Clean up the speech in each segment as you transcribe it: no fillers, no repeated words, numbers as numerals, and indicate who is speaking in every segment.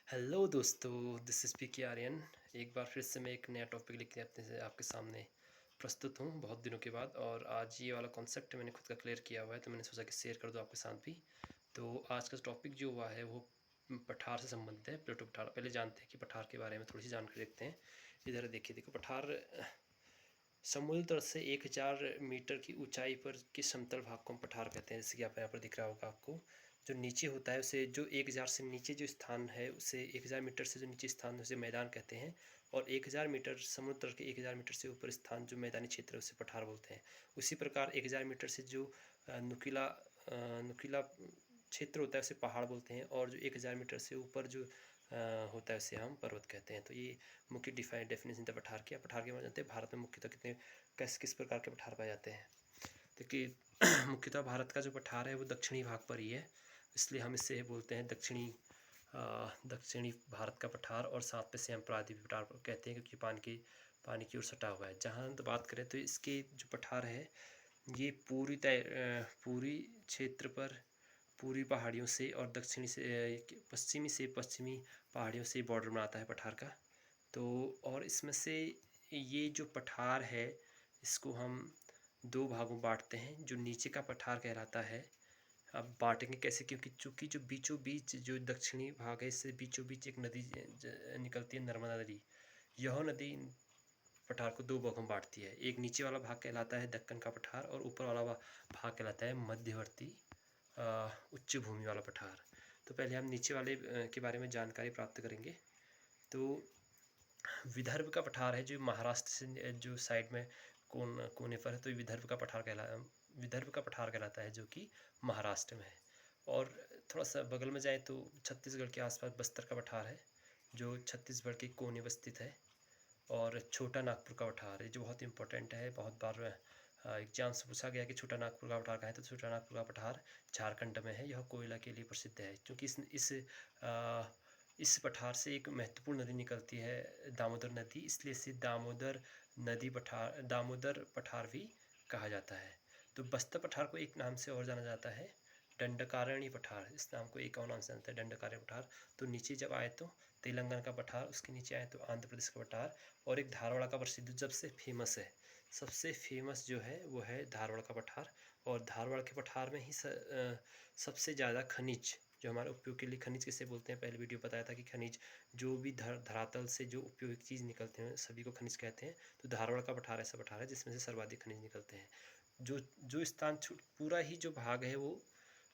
Speaker 1: Hello दोस्तों, this is P के आर्यन। एक बार फिर से मैं एक नया टॉपिक लेके अपने से आपके सामने प्रस्तुत हूँ बहुत दिनों के बाद। और आज ये वाला कॉन्सेप्ट मैंने खुद का क्लियर किया हुआ है, तो मैंने सोचा कि शेयर कर दूँ आपके साथ भी। तो आज का टॉपिक जो हुआ है वो पठार से संबंधित है, प्लेटो पठार। पहले जानते हैं कि पठार के बारे में थोड़ी सी जानकारी रखते हैं। इधर देखो पठार समुद्र तल से 1000 मीटर की ऊंचाई पर के समतल भाग को हम पठार कहते हैं। जैसे कि आप यहाँ पर दिख रहा होगा आपको, जो नीचे होता है उसे, जो 1000 से नीचे जो स्थान है उसे, 1000 मीटर से जो नीचे स्थान है उसे मैदान कहते हैं। और 1000 मीटर समुद्र तल के 1000 मीटर से ऊपर स्थान जो मैदानी क्षेत्र है उसे पठार बोलते हैं। उसी प्रकार 1000 मीटर से जो नुकीला नुकीला क्षेत्र होता है उसे पहाड़ बोलते हैं। और जो 1000 मीटर से ऊपर जो होता है उसे हम पर्वत कहते हैं। तो ये मुख्य डेफिनेशन था पठार की। पठार के बारे में जानते हैं, भारत में मुख्यतः कितने किस प्रकार के पठार पाए जाते हैं। देखिए मुख्यतः भारत का जो पठार है वो दक्षिणी भाग पर ही है, इसलिए हम इसे बोलते हैं दक्षिणी भारत का पठार। और साथ में से हम प्रायद्वीपीय पठार कहते हैं, क्योंकि पानी की ओर सटा हुआ है। जहाँ तो बात करें तो इसके जो पठार है ये पूरी क्षेत्र पर पूरी पहाड़ियों से और दक्षिणी से पश्चिमी पहाड़ियों से बॉर्डर बनाता है पठार का। तो और इसमें से ये जो पठार है इसको हम दो भागों में बांटते हैं। जो नीचे का पठार कहलाता है, अब बांटेंगे कैसे, क्योंकि चूँकि जो बीचों बीच जो दक्षिणी भाग है इससे बीचों बीच एक नदी निकलती है, नर्मदा नदी। यह नदी पठार को दो भागों में बांटती है। एक नीचे वाला भाग कहलाता है दक्कन का पठार, और ऊपर वाला भाग कहलाता है मध्यवर्ती उच्च भूमि वाला पठार। तो पहले हम नीचे वाले के बारे में जानकारी प्राप्त करेंगे। तो विदर्भ का पठार है जो महाराष्ट्र से जो साइड में कोने पर है, तो विदर्भ का पठार कहलाता है, जो कि महाराष्ट्र में है। और थोड़ा सा बगल में जाए तो छत्तीसगढ़ के आसपास बस्तर का पठार है, जो छत्तीसगढ़ के कोने में स्थित है। और छोटा नागपुर का पठार है जो बहुत इंपॉर्टेंट है, बहुत बार एग्जाम से पूछा गया कि छोटा नागपुर का पठार कहाँ है। तो छोटा नागपुर का पठार झारखंड में है। यह कोयला के लिए प्रसिद्ध है, क्योंकि इस पठार से एक महत्वपूर्ण नदी निकलती है, दामोदर नदी, इसलिए इसे दामोदर पठार भी कहा जाता है। तो बस्तर पठार को एक नाम से और जाना जाता है, दंडकारण्य पठार। इस नाम को एक और नाम से जानते हैं, दंडकारण्य पठार। तो नीचे जब आए तो तेलंगाना का पठार, उसके नीचे आए तो आंध्र प्रदेश का पठार, और एक धारवाड़ का प्रसिद्ध सबसे फेमस जो है वो है धारवाड़ का पठार। और धारवाड़ के पठार में ही सबसे ज़्यादा खनिज, जो हमारे उपयोग के लिए खनिज किसे बोलते हैं, पहले वीडियो बताया था कि खनिज जो भी धरातल से जो उपयोगी चीज़ निकलते हैं सभी को खनिज कहते हैं। तो धारवाड़ का पठार ऐसा पठार है जिसमें से सर्वाधिक खनिज निकलते हैं। जो स्थान पूरा ही जो भाग है वो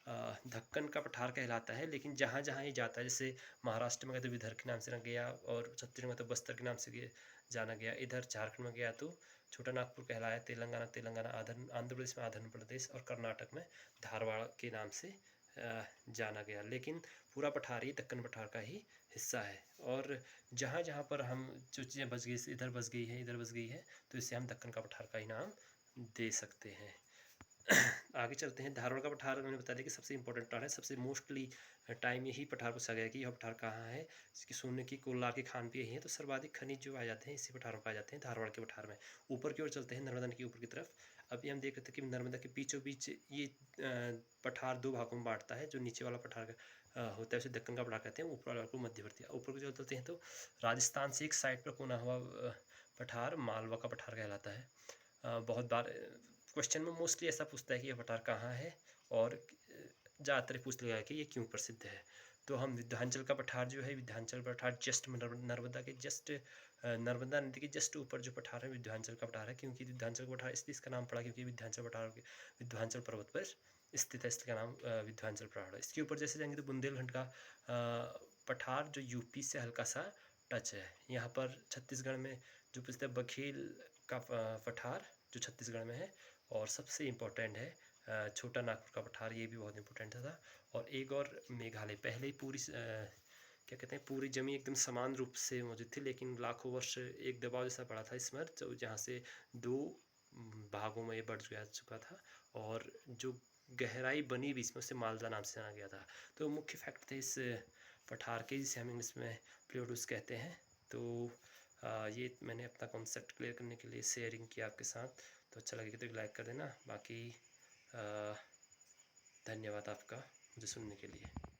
Speaker 1: दक्कन का पठार कहलाता है। लेकिन जहाँ जहाँ ये जाता है, जैसे महाराष्ट्र में गया तो विदर्भ के नाम से गया, और छत्तीसगढ़ में तो बस्तर के नाम से जाना गया, इधर झारखंड में गया तो छोटा नागपुर कहलाया, तेलंगाना आंध्र प्रदेश में आंध्र प्रदेश, और कर्नाटक में धारवाड़ के नाम से जाना गया। लेकिन पूरा पठार ही दक्कन पठार का ही हिस्सा है। और जहाँ जहाँ पर हम जो चीज़ें बच गई, इधर बच गई है, इधर बच गई है, तो इसे हम दक्कन का पठार का ही नाम दे सकते हैं। आगे चलते हैं। धारवाड़ का पठार मैंने बता दिया कि सबसे इंपॉर्टेंट पठार है, सबसे मोस्टली टाइम यही पठार पूछा गया कि यह पठार कहाँ है, इसकी सोने की कोयला के खान भी यही है। तो सर्वाधिक खनिज जो पाए जाते हैं इसी पठार में पाए जाते हैं, धारवाड़ के पठार में। ऊपर की ओर चलते हैं, नर्मदा नदी के ऊपर की तरफ। अभी हम देख रहे थे कि नर्मदा के बीचों बीच ये पठार दो भागों में बांटता है। जो नीचे वाला पठार होता है उसे दक्कन का पठार कहते हैं, ऊपर वाला को मध्यवर्ती। ऊपर को चलते हैं तो राजस्थान से एक साइड पर कोना हुआ पठार मालवा का पठार कहलाता है। बहुत बार क्वेश्चन में मोस्टली ऐसा पूछता है कि यह पठार कहाँ है, और ज़्यादातर पूछ लिया है कि ये क्यों प्रसिद्ध है। तो हम विंध्याचल का पठार जो है, विंध्याचल पठार जस्ट नर्मदा नदी के जस्ट ऊपर जो पठार है विंध्याचल का पठार है। क्योंकि विंध्याचल का पठार इसलिए इसका नाम पड़ा क्योंकि विंध्याचल पठार विंध्याचल पर्वत पर स्थित है, इसका नाम विंध्याचल पठार है। इसके ऊपर जैसे जाएंगे तो बुंदेलखंड का पठार जो यूपी से हल्का सा टच है। यहाँ पर छत्तीसगढ़ में जो प्रसिद्ध बघेल का पठार जो छत्तीसगढ़ में है। और सबसे इम्पोर्टेंट है छोटा नागपुर का पठार, ये भी बहुत इंपॉर्टेंट था। और एक और मेघालय, पहले ही पूरी क्या कहते हैं, पूरी जमीन एकदम समान रूप से मौजूद थी, लेकिन लाखों वर्ष एक दबाव जैसा पड़ा था इसमें, तो जहाँ से दो भागों में ये बढ़ जा चुका था। और जो गहराई बनी भी इसमें, उसे मालदा नाम से जाना गया था। तो मुख्य फैक्ट थे इस पठार के, जिसे हम इंग्लिश में प्लेटोस कहते हैं। तो ये मैंने अपना कॉन्सेप्ट क्लियर करने के लिए शेयरिंग किया आपके साथ। तो अच्छा लगेगा तो लाइक कर देना। बाकी धन्यवाद आपका मुझे सुनने के लिए।